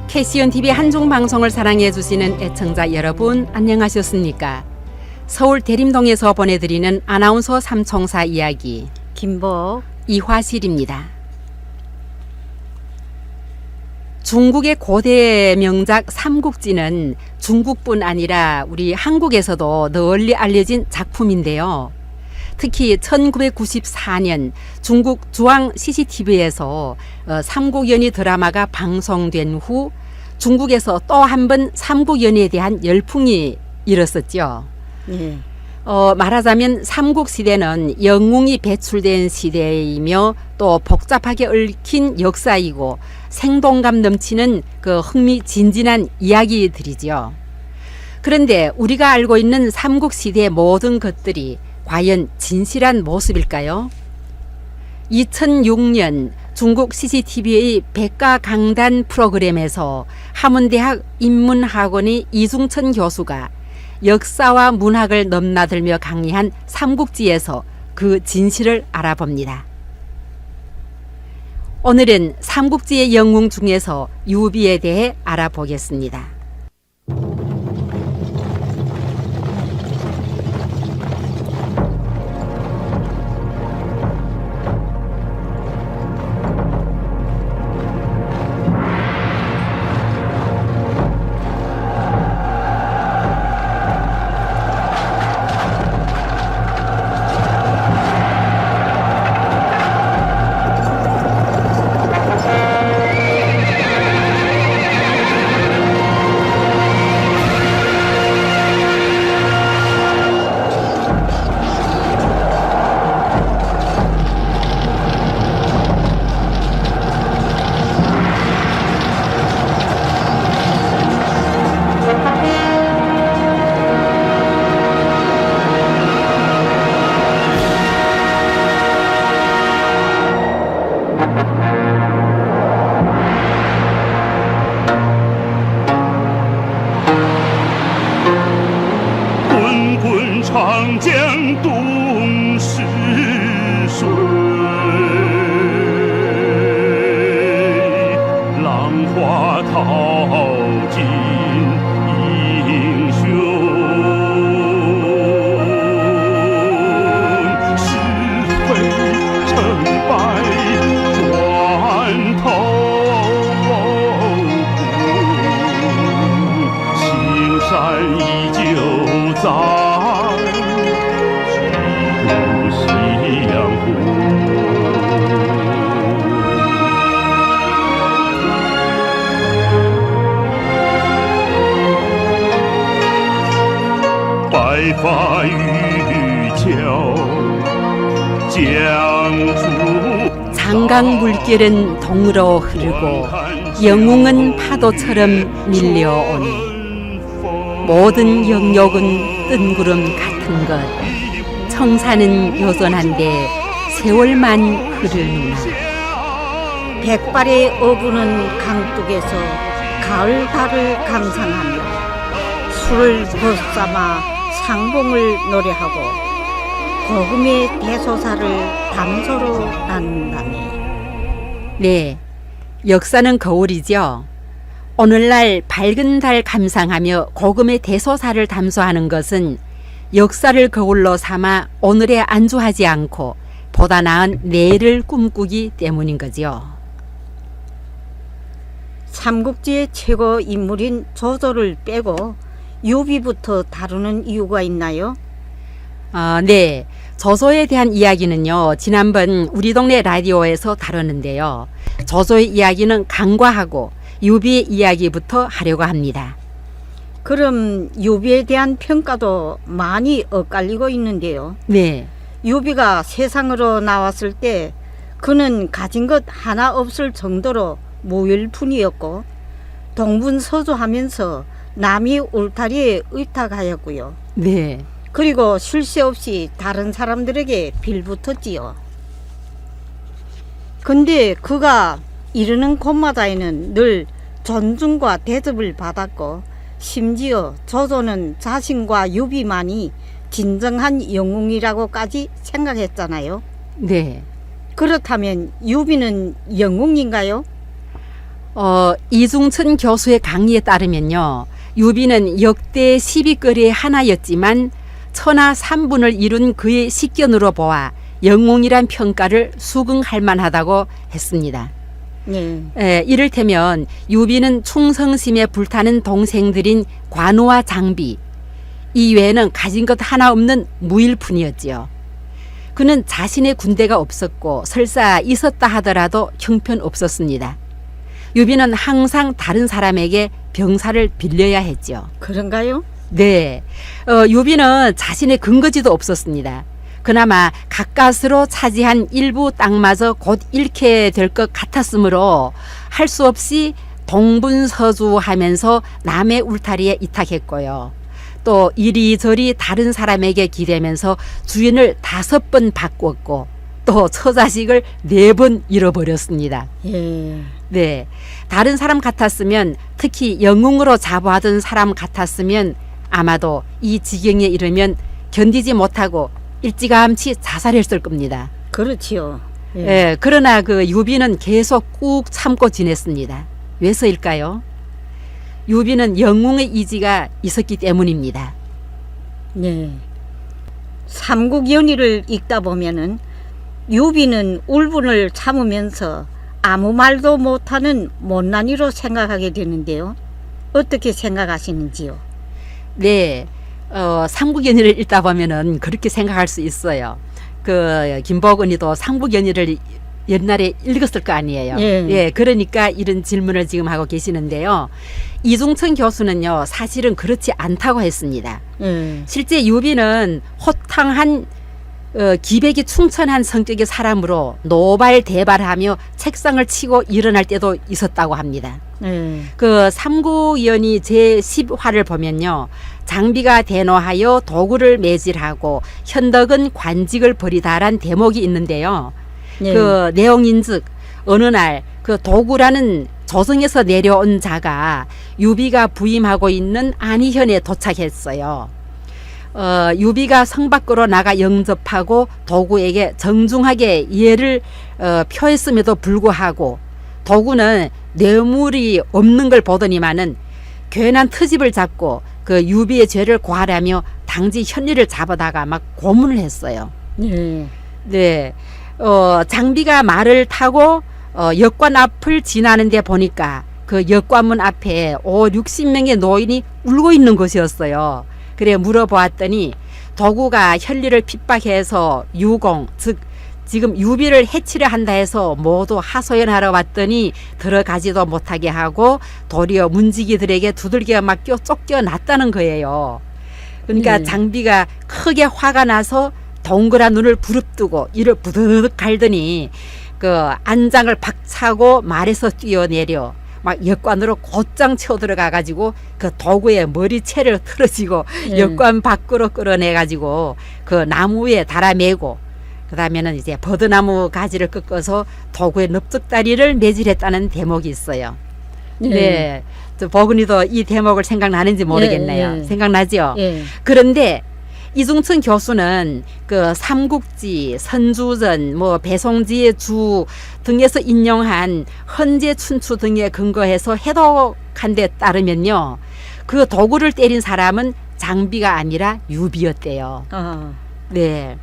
캐시언 TV 한중 방송을 사랑해 주시는 애청자 여러분 안녕하셨습니까? 서울 대림동에서 보내드리는 아나운서 삼총사 이야기 김복 이화실입니다. 중국의 고대 명작 삼국지는 중국뿐 아니라 우리 한국에서도 널리 알려진 작품인데요. 특히 1994년 중국 중앙 CCTV에서 삼국연의 드라마가 방송된 후 중국에서 또 한 번 삼국연의에 대한 열풍이 일었었죠. 예. 말하자면 삼국시대는 영웅이 배출된 시대이며 또 복잡하게 얽힌 역사이고 생동감 넘치는 그 흥미진진한 이야기들이죠. 그런데 우리가 알고 있는 삼국시대의 모든 것들이 과연 진실한 모습일까요? 2006년 중국 CCTV의 백과강단 프로그램에서 한문대학 인문학원의 이중천 교수가 역사와 문학을 넘나들며 강의한 삼국지에서 그 진실을 알아봅니다. 오늘은 삼국지의 영웅 중에서 유비에 대해 알아보겠습니다. 장江东逝水，浪花淘尽英雄。是非成败转头空，青山依旧在。白发渔樵江渚 장강 물결은 동으로 흐르고 영웅은 파도처럼 밀려오니 모든 영역은 뜬구름 같은 것 청사는 여전한데 세월만 흐르느나 백발의 어부는 강둑에서 가을 달을 감상하며 술을 벗삼아 상봉을 노래하고 거금의 대소사를 담소로 나눈다니. 네, 역사는 거울이죠. 오늘날 밝은 달 감상하며 고금의 대소사를 담소하는 것은 역사를 거울로 삼아 오늘에 안주하지 않고 보다 나은 내일을 꿈꾸기 때문인 거지요. 삼국지의 최고 인물인 조조를 빼고 유비부터 다루는 이유가 있나요? 네. 조조에 대한 이야기는요, 지난번 우리 동네 라디오에서 다뤘는데요. 조조의 이야기는 간과하고 유비의 이야기부터 하려고 합니다. 그럼 유비에 대한 평가도 많이 엇갈리고 있는데요. 네. 유비가 세상으로 나왔을 때 그는 가진 것 하나 없을 정도로 무일푼이었고 동분서주하면서 남이 울타리에 의탁하였고요. 네. 그리고 쉴 새 없이 다른 사람들에게 빌붙었지요. 근데 그가 이르는 곳마다에는 늘 존중과 대접을 받았고 심지어 조조는 자신과 유비만이 진정한 영웅이라고까지 생각했잖아요. 네. 그렇다면 유비는 영웅인가요? 이중천 교수의 강의에 따르면요. 유비는 역대 10위거리의 하나였지만 천하 3분을 이룬 그의 식견으로 보아 영웅이란 평가를 수긍할 만하다고 했습니다. 네. 이를테면 유비는 충성심에 불타는 동생들인 관우와 장비 이외에는 가진 것 하나 없는 무일푼이었지요. 그는 자신의 군대가 없었고 설사 있었다 하더라도 형편없었습니다. 유비는 항상 다른 사람에게 병사를 빌려야 했죠. 그런가요? 네, 유비는 자신의 근거지도 없었습니다. 그나마 가까스로 차지한 일부 땅마저 곧 잃게 될 것 같았으므로 할 수 없이 동분서주하면서 남의 울타리에 이탁했고요. 또 이리저리 다른 사람에게 기대면서 주인을 5번 바꿨고 또 처자식을 4번 잃어버렸습니다. 예. 네, 다른 사람 같았으면 특히 영웅으로 자부하던 사람 같았으면 아마도 이 지경에 이르면 견디지 못하고 일찌감치 자살했을 겁니다. 그렇지요. 예, 그러나 그 유비는 계속 꾹 참고 지냈습니다. 왜서일까요? 유비는 영웅의 이지가 있었기 때문입니다. 네. 삼국연의를 읽다 보면은 유비는 울분을 참으면서 아무 말도 못하는 못난이로 생각하게 되는데요. 어떻게 생각하시는지요? 네, 삼국연의를 읽다 보면은 그렇게 생각할 수 있어요. 그 김복은이도 삼국연의를 옛날에 읽었을 거 아니에요. 예. 그러니까 이런 질문을 지금 하고 계시는데요. 이중천 교수는요, 사실은 그렇지 않다고 했습니다. 실제 유비는 호탕한 기백이 충천한 성격의 사람으로 노발대발하며 책상을 치고 일어날 때도 있었다고 합니다. 그 삼국연의 제10화를 보면요. 장비가 대노하여 도구를 매질하고 현덕은 관직을 버리다란 대목이 있는데요. 그 내용인즉 어느 날 그 도구라는 조정에서 내려온 자가 유비가 부임하고 있는 안희현에 도착했어요. 유비가 성 밖으로 나가 영접하고 도구에게 정중하게 예를 표했음에도 불구하고 도구는 뇌물이 없는 걸 보더니만은 괜한 트집을 잡고 그 유비의 죄를 고하라며 당지 현리를 잡아다가 막 고문을 했어요. 네, 장비가 말을 타고 역관 앞을 지나는데 보니까 그 역관문 앞에 50-60명의 노인이 울고 있는 것이었어요. 그래 물어보았더니 도구가 현리를 핍박해서 유공, 즉 지금 유비를 해치려 한다 해서 모두 하소연하러 왔더니 들어가지도 못하게 하고 도리어 문지기들에게 두들겨 맞겨 쫓겨났다는 거예요. 그러니까 장비가 크게 화가 나서 동그란 눈을 부릅뜨고 이를 부드득 갈더니 그 안장을 박차고 말에서 뛰어내려 막 역관으로 곧장 쳐들어가 가지고 그 도구의 머리채를 틀어지고 역관 밖으로 끌어내 가지고 그 나무 위에 달아매고 그다음에는 이제 버드나무 가지를 꺾어서 도구의 넓적다리를 매질했다는 대목이 있어요. 네, 저 버근이도 이 대목을 생각나는지 모르겠네요. 생각나죠? 그런데 이중천 교수는 그 삼국지, 선주전, 뭐 배송지의 주 등에서 인용한 헌재 춘추 등에 근거해서 해독한 데 따르면요. 그 도구를 때린 사람은 장비가 아니라 유비였대요. 네.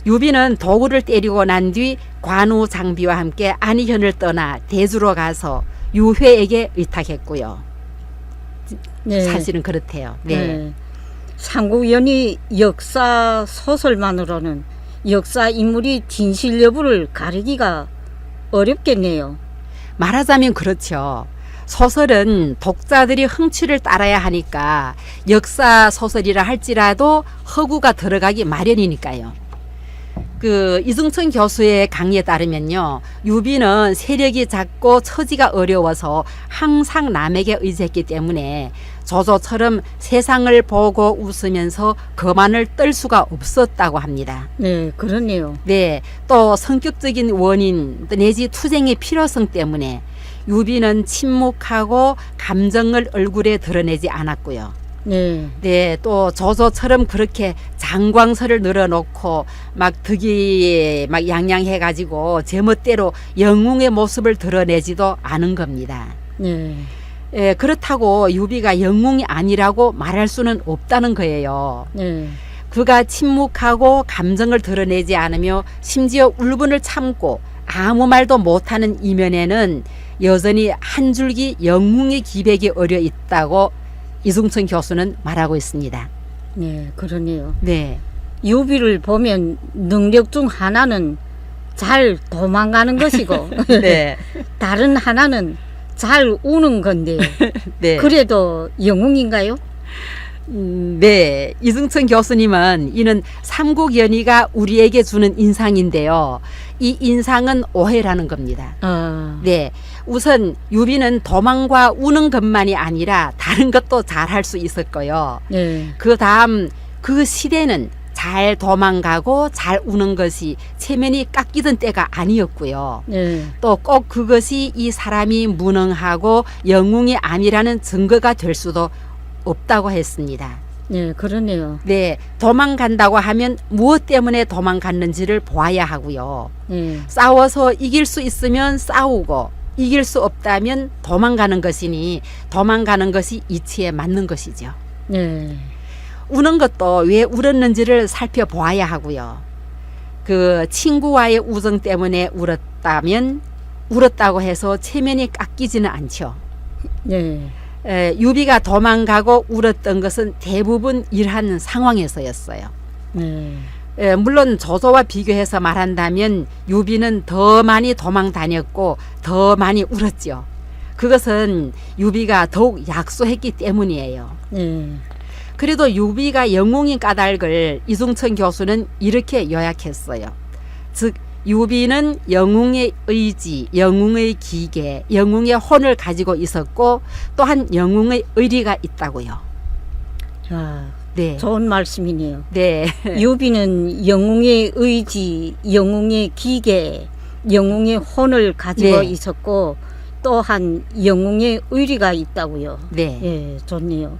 유비는 도구를 때리고 난 뒤 관우 장비와 함께 안희현을 떠나 대주로 가서 유회에게 의탁했고요. 사실은 그렇대요. 삼국연의 역사 소설만으로는 역사 인물이 진실 여부를 가리기가 어렵겠네요. 말하자면 그렇죠. 소설은 독자들이 흥취를 따라야 하니까 역사 소설이라 할지라도 허구가 들어가기 마련이니까요. 그 이중천 교수의 강의에 따르면요. 유비는 세력이 작고 처지가 어려워서 항상 남에게 의지했기 때문에 조조처럼 세상을 보고 웃으면서 거만을 떨 수가 없었다고 합니다. 네, 그렇네요. 네, 또 성격적인 원인 내지 투쟁의 필요성 때문에 유비는 침묵하고 감정을 얼굴에 드러내지 않았고요. 네, 또 조조처럼 그렇게 장광설을 늘어놓고 막 득이 막 양양해가지고 제멋대로 영웅의 모습을 드러내지도 않은 겁니다. 네. 그렇다고 유비가 영웅이 아니라고 말할 수는 없다는 거예요. 네. 그가 침묵하고 감정을 드러내지 않으며 심지어 울분을 참고 아무 말도 못하는 이면에는 여전히 한 줄기 영웅의 기백이 어려 있다고 이중천 교수는 말하고 있습니다. 네, 그러네요. 네. 유비를 보면 능력 중 하나는 잘 도망가는 것이고 네. 다른 하나는 잘 우는 건데 네. 그래도 영웅인가요? 네. 이승천 교수님은 이는 삼국연의가 우리에게 주는 인상인데요. 이 인상은 오해라는 겁니다. 네. 우선 유비는 도망과 우는 것만이 아니라 다른 것도 잘할 수 있었고요. 네. 그 다음 그 시대는 잘 도망가고 잘 우는 것이 체면이 깎이던 때가 아니었고요. 네. 또 꼭 그것이 이 사람이 무능하고 영웅이 아니라는 증거가 될 수도 없다고 했습니다. 네, 그러네요. 네, 도망간다고 하면 무엇 때문에 도망갔는지를 보아야 하고요. 네. 싸워서 이길 수 있으면 싸우고 이길 수 없다면 도망가는 것이니 도망가는 것이 이치에 맞는 것이죠. 네. 우는 것도 왜 울었는지를 살펴보아야 하고요. 그 친구와의 우정 때문에 울었다면 울었다고 해서 체면이 깎이지는 않죠. 네. 유비가 도망가고 울었던 것은 대부분 이러한 상황에서였어요. 네. 물론 조조와 비교해서 말한다면 유비는 더 많이 도망 다녔고 더 많이 울었죠. 그것은 유비가 더욱 약소했기 때문이에요. 네. 그래도 유비가 영웅인 까닭을 이중천 교수는 이렇게 요약했어요. 즉 유비는 영웅의 의지, 영웅의 기계, 영웅의 혼을 가지고 있었고 또한 영웅의 의리가 있다고요. 자, 네. 좋은 말씀이네요. 네. 유비는 영웅의 의지, 영웅의 기계, 영웅의 혼을 가지고 네. 있었고 또한 영웅의 의리가 있다고요. 네. 예, 좋네요.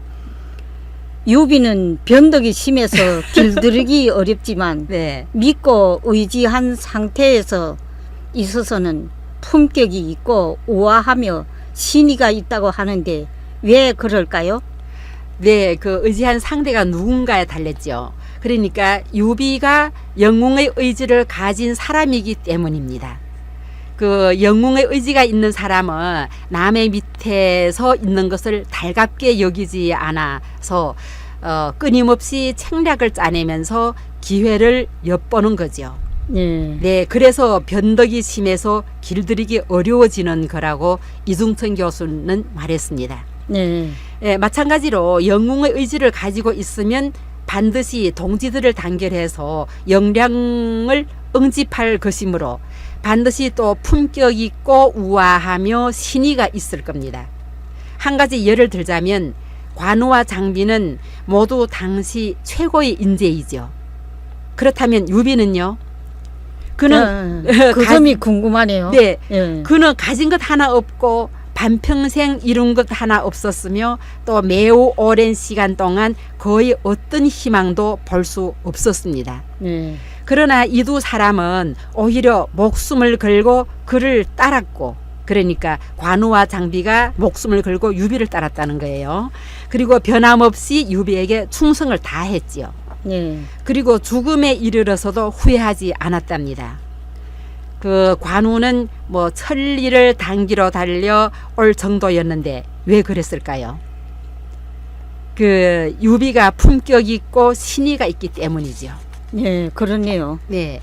유비는 변덕이 심해서 길들이기 어렵지만 네. 믿고 의지한 상태에서 있어서는 품격이 있고 우아하며 신의가 있다고 하는데 왜 그럴까요? 네, 그 의지한 상대가 누군가에 달렸죠. 그러니까 유비가 영웅의 의지를 가진 사람이기 때문입니다. 그 영웅의 의지가 있는 사람은 남의 밑에서 있는 것을 달갑게 여기지 않아서 끊임없이 책략을 짜내면서 기회를 엿보는 거죠. 네. 네, 그래서 변덕이 심해서 길들이기 어려워지는 거라고 이중천 교수는 말했습니다. 네. 예, 마찬가지로 영웅의 의지를 가지고 있으면 반드시 동지들을 단결해서 역량을 응집할 것이므로 반드시 또 품격 있고 우아하며 신의가 있을 겁니다. 한 가지 예를 들자면 관우와 장비는 모두 당시 최고의 인재이죠. 그렇다면 유비는요? 그는 그 점이 궁금하네요. 네, 예. 그는 가진 것 하나 없고 반평생 이룬 것 하나 없었으며 또 매우 오랜 시간 동안 거의 어떤 희망도 볼 수 없었습니다. 네. 그러나 이 두 사람은 오히려 목숨을 걸고 그를 따랐고, 그러니까 관우와 장비가 목숨을 걸고 유비를 따랐다는 거예요. 그리고 변함없이 유비에게 충성을 다했지요. 네. 그리고 죽음에 이르러서도 후회하지 않았답니다. 그 관우는 뭐 천리를 단기로 달려 올 정도였는데 왜 그랬을까요? 그 유비가 품격 있고 신의가 있기 때문이죠. 네, 그렇네요. 네.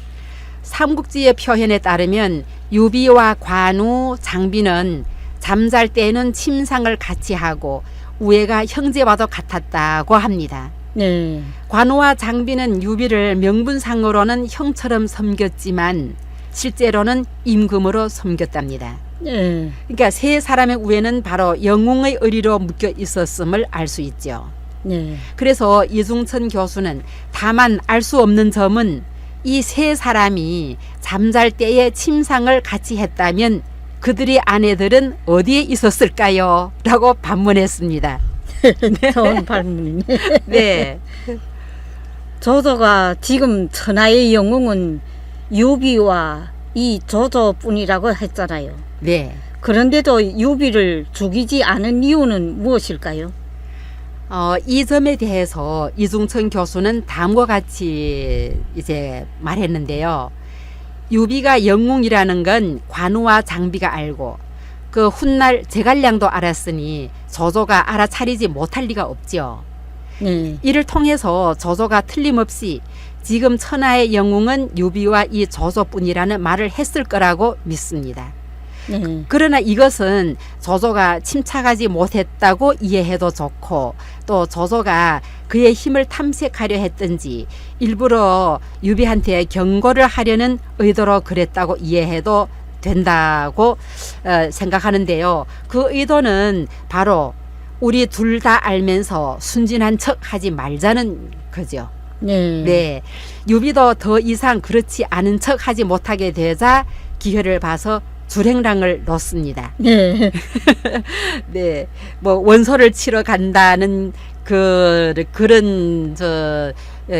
삼국지의 표현에 따르면 유비와 관우, 장비는 잠잘 때에는 침상을 같이 하고 우애가 형제와도 같았다고 합니다. 네. 관우와 장비는 유비를 명분상으로는 형처럼 섬겼지만 실제로는 임금으로 섬겼답니다. 네. 그러니까 세 사람의 우애는 바로 영웅의 의리로 묶여 있었음을 알 수 있죠. 네. 그래서 이중천 교수는 다만 알 수 없는 점은 이 세 사람이 잠잘 때에 침상을 같이 했다면 그들의 아내들은 어디에 있었을까요? 라고 반문했습니다. 좋은 발문이네. 네. 조조가 지금 천하의 영웅은 유비와 이 조조뿐이라고 했잖아요. 네. 그런데도 유비를 죽이지 않은 이유는 무엇일까요? 이 점에 대해서 이중천 교수는 다음과 같이 이제 말했는데요. 유비가 영웅이라는 건 관우와 장비가 알고 그 훗날 제갈량도 알았으니 저조가 알아차리지 못할 리가 없지요. 네. 이를 통해서 저조가 틀림없이 지금 천하의 영웅은 유비와 이 저조뿐이라는 말을 했을 거라고 믿습니다. 네. 그러나 이것은 저조가 침착하지 못했다고 이해해도 좋고 또 저조가 그의 힘을 탐색하려 했든지 일부러 유비한테 경고를 하려는 의도로 그랬다고 이해해도 된다고 생각하는데요. 그 의도는 바로 우리 둘 다 알면서 순진한 척 하지 말자는 거죠. 네. 네. 유비도 더 이상 그렇지 않은 척 하지 못하게 되자 기회를 봐서 주행랑을 놓습니다. 네. 네. 뭐 원소를 치러 간다는 그런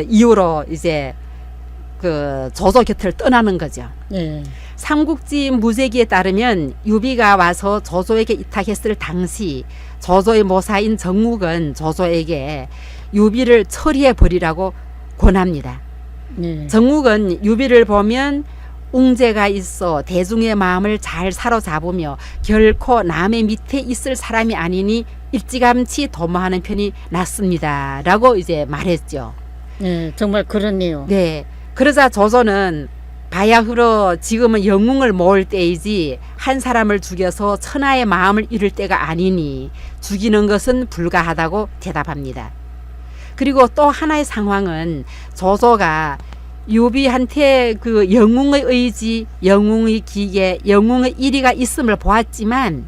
이유로 이제 그 저조 곁을 떠나는 거죠. 네. 삼국지 무제기에 따르면 유비가 와서 저조에게 이탁했을 당시 저조의 모사인 정욱은 저조에게 유비를 처리해 버리라고 권합니다. 네. 정욱은 유비를 보면 웅재가 있어 대중의 마음을 잘 사로잡으며 결코 남의 밑에 있을 사람이 아니니 일찌감치 도모하는 편이 낫습니다. 라고 이제 말했죠. 네, 정말 그렇네요. 네. 그러자 조조는 바야흐로 지금은 영웅을 모을 때이지 한 사람을 죽여서 천하의 마음을 잃을 때가 아니니 죽이는 것은 불가하다고 대답합니다. 그리고 또 하나의 상황은 조조가 유비한테 그 영웅의 의지, 영웅의 기계, 영웅의 일의가 있음을 보았지만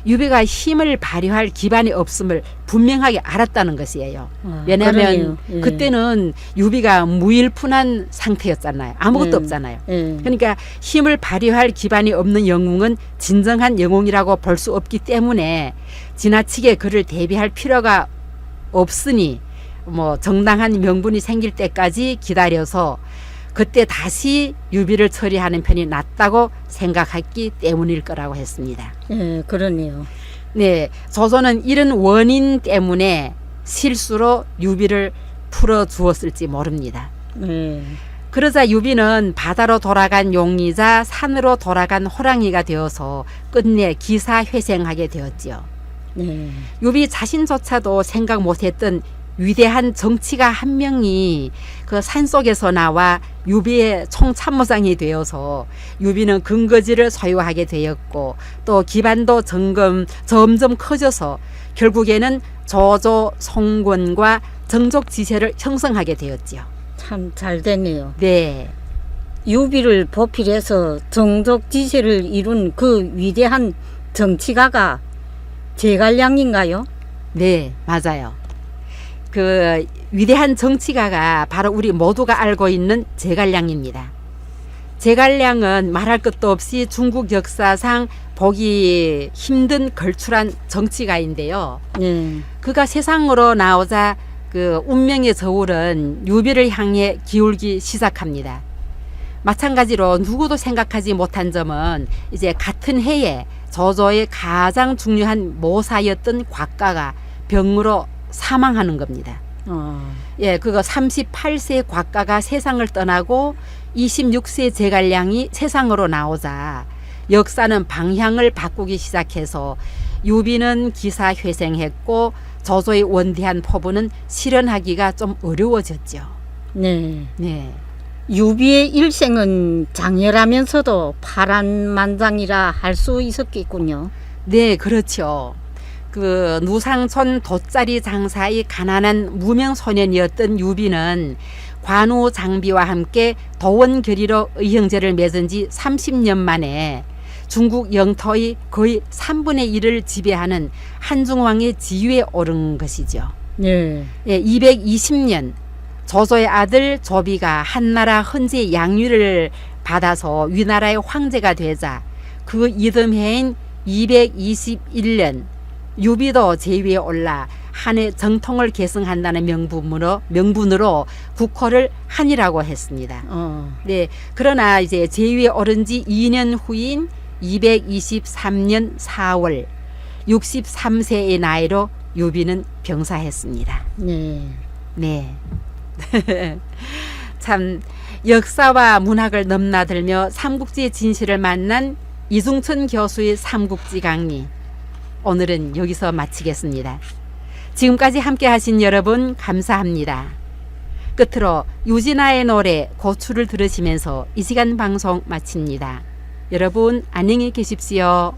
유비가 힘을 발휘할 기반이 없음을 분명하게 알았다는 것이에요. 왜냐하면 그러네요. 예. 그때는 유비가 무일푼한 상태였잖아요. 아무것도 없잖아요. 예. 그러니까 힘을 발휘할 기반이 없는 영웅은 진정한 영웅이라고 볼 수 없기 때문에 지나치게 그를 대비할 필요가 없으니 뭐 정당한 명분이 생길 때까지 기다려서 그때 다시 유비를 처리하는 편이 낫다고 생각했기 때문일 거라고 했습니다. 예, 그러네요. 네, 조조는 이런 원인 때문에 실수로 유비를 풀어주었을지 모릅니다. 예. 그러자 유비는 바다로 돌아간 용이자 산으로 돌아간 호랑이가 되어서 끝내 기사회생하게 되었지요. 예. 유비 자신조차도 생각 못했던 위대한 정치가 한 명이 그 산속에서 나와 유비의 총참모장이 되어서 유비는 근거지를 소유하게 되었고 또 기반도 점점 커져서 결국에는 조조, 송권과 정족지세를 형성하게 되었지요. 참 잘 됐네요. 네, 유비를 보필해서 정족지세를 이룬 그 위대한 정치가가 제갈량인가요? 네, 맞아요. 그 위대한 정치가가 바로 우리 모두가 알고 있는 제갈량입니다. 제갈량은 말할 것도 없이 중국 역사상 보기 힘든 걸출한 정치가인데요. 예. 그가 세상으로 나오자 그 운명의 저울은 유비를 향해 기울기 시작합니다. 마찬가지로 누구도 생각하지 못한 점은 이제 같은 해에 조조의 가장 중요한 모사였던 곽가가 병으로 사망하는 겁니다. 예, 그거 38세 곽가가 세상을 떠나고 26세 제갈량이 세상으로 나오자 역사는 방향을 바꾸기 시작해서 유비는 기사회생했고 조조의 원대한 포부는 실현하기가 좀 어려워졌죠. 네. 네. 유비의 일생은 장렬하면서도 파란만장이라 할 수 있었겠군요. 네, 그렇죠. 그 누상촌 돗자리 장사의 가난한 무명 소년이었던 유비는 관우 장비와 함께 도원결의로 의형제를 맺은 지 30년 만에 중국 영토의 거의 3분의 1을 지배하는 한중왕의 지위에 오른 것이죠. 네. 예, 220년 조조의 아들 조비가 한나라 헌재 양위를 받아서 위나라의 황제가 되자 그 이듬해인 221년 유비도 제위에 올라 한의 정통을 계승한다는 명분으로 국호를 한이라고 했습니다. 네, 그러나 이제 제위에 오른 지 2년 후인 223년 4월 63세의 나이로 유비는 병사했습니다. 네. 네. 참 역사와 문학을 넘나들며 삼국지의 진실을 만난 이중천 교수의 삼국지 강의. 오늘은 여기서 마치겠습니다. 지금까지 함께 하신 여러분 감사합니다. 끝으로 유진아의 노래 고추를 들으시면서 이 시간 방송 마칩니다. 여러분 안녕히 계십시오.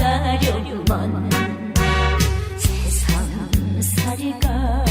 살아가려면 세상 살이가